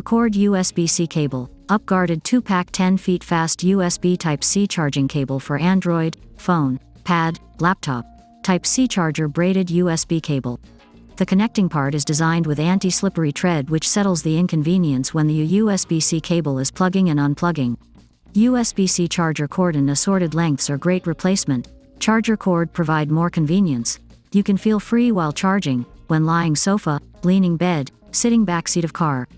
Durcord USB-C cable, Upgarded 2Pack 10ft fast USB Type-C charging cable for Android, phone, pad, laptop. Type-C charger braided USB cable. The connecting part is designed with anti-slippery tread which settles the inconvenience when the USB-C cable is plugging and unplugging. USB-C charger cord in assorted lengths are great replacement. Charger cord provide more convenience. You can feel free while charging, when lying sofa, leaning bed, sitting backseat of car.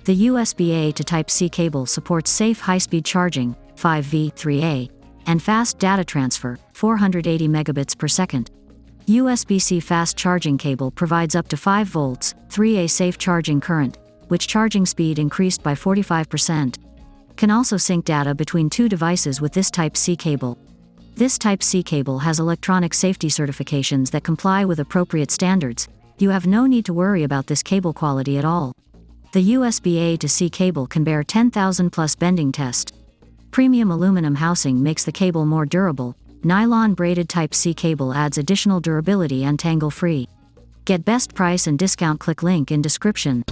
The USB-A to Type-C cable supports safe high-speed charging, 5V 3A, and fast data transfer, 480 megabits per second. USB-C fast charging cable provides up to 5 volts, 3A safe charging current, which charging speed increased by 45%. Can also sync data between two devices with this Type-C cable. This Type-C cable has electronic safety certifications that comply with appropriate standards. You have no need to worry about this cable quality at all. The USB-A to C cable can bear 10,000 plus bending test. Premium aluminum housing makes the cable more durable. Nylon braided Type-C cable adds additional durability and tangle-free. Get best price and discount, click link in description.